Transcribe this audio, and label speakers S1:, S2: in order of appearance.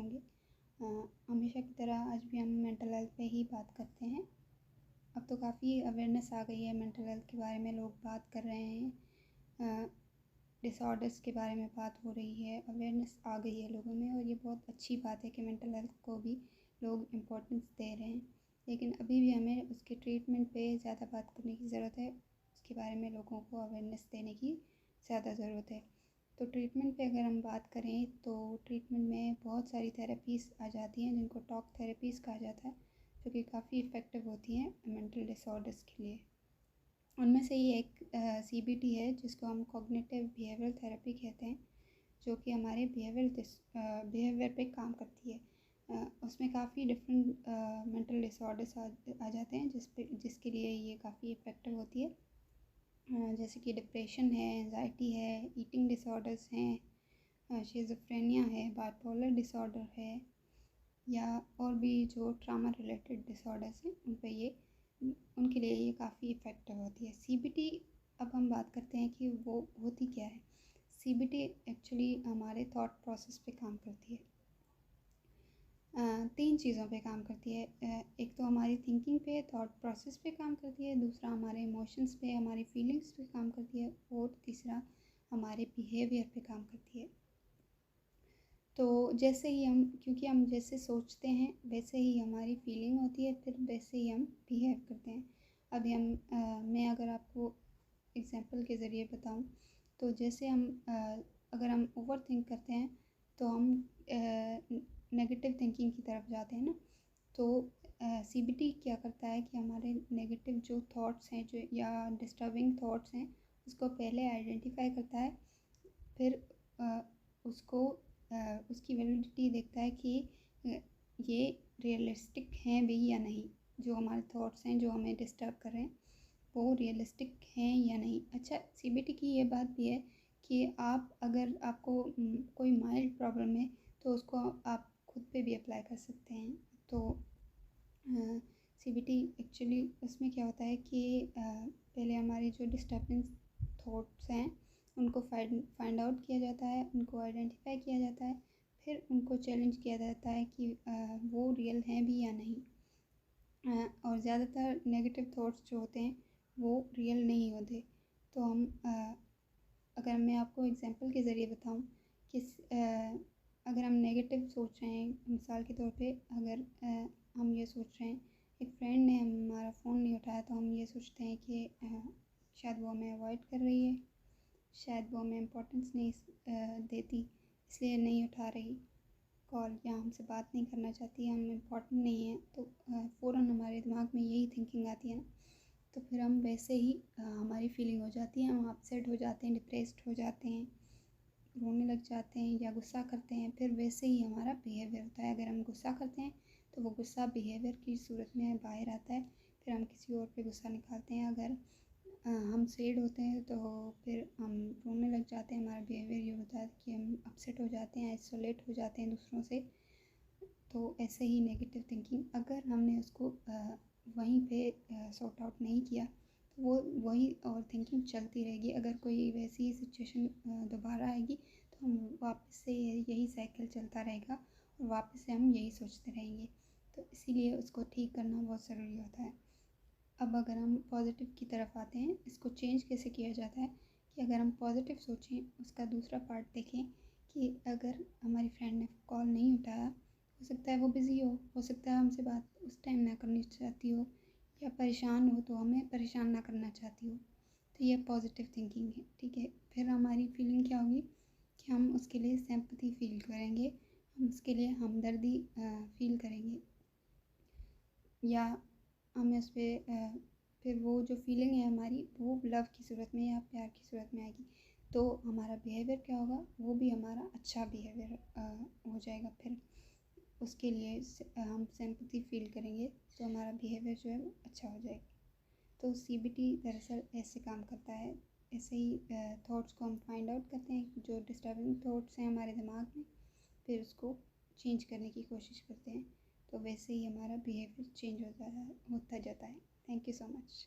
S1: जाएंगे। हमेशा की तरह आज भी हम मेंटल हेल्थ पे ही बात करते हैं। अब तो काफ़ी अवेयरनेस आ गई है, मेंटल हेल्थ के बारे में लोग बात कर रहे हैं, डिसऑर्डर्स के बारे में बात हो रही है, अवेयरनेस आ गई है लोगों में। और ये बहुत अच्छी बात है कि मेंटल हेल्थ को भी लोग इम्पोर्टेंस दे रहे हैं। लेकिन अभी भी हमें उसके ट्रीटमेंट पे ज़्यादा बात करने की ज़रूरत है, उसके बारे में लोगों को अवेयरनेस देने की ज़्यादा ज़रूरत है। तो ट्रीटमेंट पे अगर हम बात करें तो ट्रीटमेंट में बहुत सारी थेरेपीज़ आ जाती हैं जिनको टॉक थेरेपीज़ कहा जाता है, जो कि काफ़ी इफ़ेक्टिव होती हैं मेंटल डिसऑर्डर्स के लिए। उनमें से ही एक CBT है, जिसको हम कॉग्निटिव बिहेवियरल थेरेपी कहते हैं, जो कि हमारे बिहेवियर पे काम करती है। उसमें काफ़ी डिफरेंट मेंटल डिसऑर्डर्स आ जाते हैं जिसके लिए ये काफ़ी इफ़ेक्टिव होती है, जैसे कि डिप्रेशन है, एंजाइटी है, ईटिंग डिसऑर्डर्स हैं, शिज़ोफ्रेनिया है, बाइपोलर डिसऑर्डर है, या और भी जो ट्रामा रिलेटेड डिसऑर्डर्स हैं उनके लिए ये काफ़ी इफ़ेक्टिव होती है। CBT, अब हम बात करते हैं कि वो होती क्या है। CBT एक्चुअली हमारे थॉट प्रोसेस पे काम करती है। 3 चीज़ों पे काम करती है। एक तो हमारी थिंकिंग पे, थॉट प्रोसेस पे काम करती है, दूसरा हमारे इमोशंस पे, हमारी फीलिंग्स पे काम करती है, और तीसरा हमारे बिहेवियर पे काम करती है। तो जैसे ही क्योंकि हम जैसे सोचते हैं वैसे ही हमारी फीलिंग होती है, फिर वैसे ही हम बिहेव करते हैं। अभी मैं अगर आपको एग्जांपल के ज़रिए बताऊं, तो जैसे अगर हम ओवर थिंक करते हैं तो हम नेगेटिव थिंकिंग की तरफ जाते हैं ना। तो CBT क्या करता है कि हमारे नेगेटिव जो थॉट्स हैं, जो या डिस्टर्बिंग थॉट्स हैं, उसको पहले आइडेंटिफाई करता है, फिर उसको उसकी वैलिडिटी देखता है कि ये रियलिस्टिक हैं भी या नहीं, जो हमारे थॉट्स हैं जो हमें डिस्टर्ब कर रहे हैं वो रियलिस्टिक हैं या नहीं। अच्छा, CBT की ये बात भी है कि अगर आपको कोई माइल्ड प्रॉब्लम है तो उसको आप खुद पे भी अप्लाई कर सकते हैं। तो CBT एक्चुअली उसमें क्या होता है कि पहले हमारी जो डिस्टर्बिंग थॉट्स हैं उनको फाइंड आउट किया जाता है, उनको आइडेंटिफाई किया जाता है, फिर उनको चैलेंज किया जाता है कि वो रियल हैं भी या नहीं। और ज़्यादातर नेगेटिव थॉट्स जो होते हैं वो रियल नहीं होते। तो अगर मैं आपको एग्जांपल के ज़रिए बताऊं कि अगर हम नेगेटिव सोच रहे हैं, मिसाल के तौर पे अगर हम ये सोच रहे हैं, एक फ्रेंड ने हमारा फ़ोन नहीं उठाया, तो हम ये सोचते हैं कि शायद वो हमें अवॉइड कर रही है, शायद वो हमें इम्पोर्टेंस नहीं देती इसलिए नहीं उठा रही कॉल, या हमसे बात नहीं करना चाहती, हम इम्पोर्टेंट नहीं हैं। तो फ़ौरन हमारे दिमाग में यही थिंकिंग आती है ना। तो फिर हम वैसे ही हमारी फीलिंग हो जाती है, हम अपसेट हो जाते हैं, डिप्रेस्ड हो जाते हैं, रोने लग जाते हैं या गुस्सा करते हैं। फिर वैसे ही हमारा बिहेवियर होता है। अगर हम गुस्सा करते हैं तो वो गुस्सा बिहेवियर की सूरत में बाहर आता है, फिर हम किसी और पे गुस्सा निकालते हैं। अगर हम सैड होते हैं तो फिर हम रोने लग जाते हैं, हमारा बिहेवियर ये होता है कि हम अपसेट हो जाते हैं, आइसोलेट हो जाते हैं दूसरों से। तो ऐसे ही नेगेटिव थिंकिंग अगर हमने उसको वहीं पे सॉर्ट आउट नहीं किया तो वो वही और थिंकिंग चलती रहेगी। अगर कोई वैसी सिचुएशन दोबारा आएगी तो हम वापस से यही साइकिल चलता रहेगा और वापस से हम यही सोचते रहेंगे। तो इसीलिए उसको ठीक करना बहुत ज़रूरी होता है। अब अगर हम पॉजिटिव की तरफ आते हैं, इसको चेंज कैसे किया जाता है कि अगर हम पॉजिटिव सोचें, उसका दूसरा पार्ट देखें कि अगर हमारी फ्रेंड ने कॉल नहीं उठाया, हो सकता है वो बिज़ी हो सकता है हमसे बात उस टाइम ना करनी चाहती हो, या परेशान हो तो हमें परेशान ना करना चाहती हो। तो ये पॉजिटिव थिंकिंग है, ठीक है। फिर हमारी फीलिंग क्या होगी कि हम उसके लिए सिंपैथी फील करेंगे, हम उसके लिए हमदर्दी फील करेंगे, या हमें उस पर फिर वो जो फीलिंग है हमारी वो लव की सूरत में या प्यार की सूरत में आएगी। तो हमारा बिहेवियर क्या होगा, वो भी हमारा अच्छा बिहेवियर हो जाएगा। फिर उसके लिए हम सिंपैथी फील करेंगे तो हमारा बिहेवियर जो है वो अच्छा हो जाएगा। तो CBT दरअसल ऐसे काम करता है। ऐसे ही थॉट्स को हम फाइंड आउट करते हैं, जो डिस्टर्बिंग थॉट्स हैं हमारे दिमाग में, फिर उसको चेंज करने की कोशिश करते हैं। तो वैसे ही हमारा बिहेवियर चेंज होता जाता है। Thank you so much.